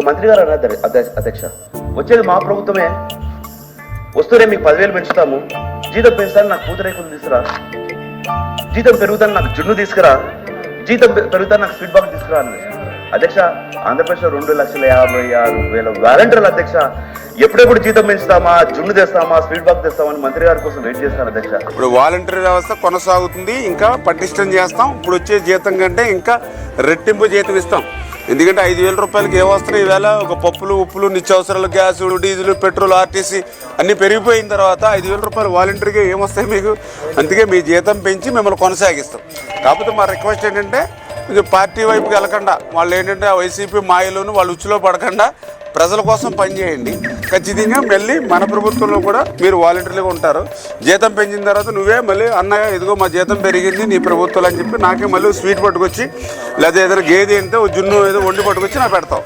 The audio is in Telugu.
మంత్రి గారు అన్నారు అధ్యక్ష, వచ్చేది మా ప్రభుత్వమే, వస్తూనే మీకు 10,000 పెంచుతాము, జీతం పెంచుతాను నాకు పూతరేకులు తీసుకురా, జీతం పెరుగుతాను నాకు జున్ను తీసుకురా, జీతం పెరుగుతాను నాకు ఫీడ్బ్యాక్ తీసుకురా అన్నది. అధ్యక్ష, ఆంధ్రప్రదేశ్లో 2,56,000 వాలంటీర్లు అధ్యక్ష, ఎప్పుడెప్పుడు జీతం పెంచుతామా, జున్ను తెస్తామా, ఫీడ్బ్యాక్ తెస్తామని మంత్రి గారి కోసం వెయిట్ చేస్తాను అధ్యక్ష. ఇప్పుడు వాలంటీర్ వ్యవస్థ కొనసాగుతుంది, ఇంకా పటిష్టం చేస్తాం. ఇప్పుడు వచ్చే జీతం కంటే ఇంకా రెట్టింపు జీతం ఇస్తాం. ఎందుకంటే 5,000 రూపాయలకి ఏ వస్తున్నాయి ఈవేళ? ఒక పప్పులు, ఉప్పులు, నిత్యావసరాలు, గ్యాస్, డీజిల్, పెట్రోల్, ఆర్టీసీ అన్నీ పెరిగిపోయిన తర్వాత 5,000 రూపాయలు వాలంటీర్గా ఏమొస్తాయి మీకు? అందుకే మీ జీతం పెంచి మిమ్మల్ని కొనసాగిస్తాం. కాకపోతే మా రిక్వెస్ట్ ఏంటంటే కొంచెం పార్టీ వైపుకి వెళ్ళకుండా, వాళ్ళు ఏంటంటే వైసీపీ మాయలోను వాళ్ళు ఉచ్చులో పడకుండా ప్రజల కోసం పనిచేయండి. ఖచ్చితంగా మళ్ళీ మన ప్రభుత్వంలో కూడా మీరు వాలంటీర్లుగా ఉంటారు. జీతం పెంచిన తర్వాత నువ్వే మళ్ళీ అన్నయ్య ఇదిగో మా జీతం పెరిగింది నీ ప్రభుత్వాలు అని చెప్పి నాకే మళ్ళీ స్వీట్ పట్టుకొచ్చి, లేదా ఏదైనా గేదె అంటే జున్ను ఏదో వండి పట్టుకొచ్చి నాకు పెడతావు.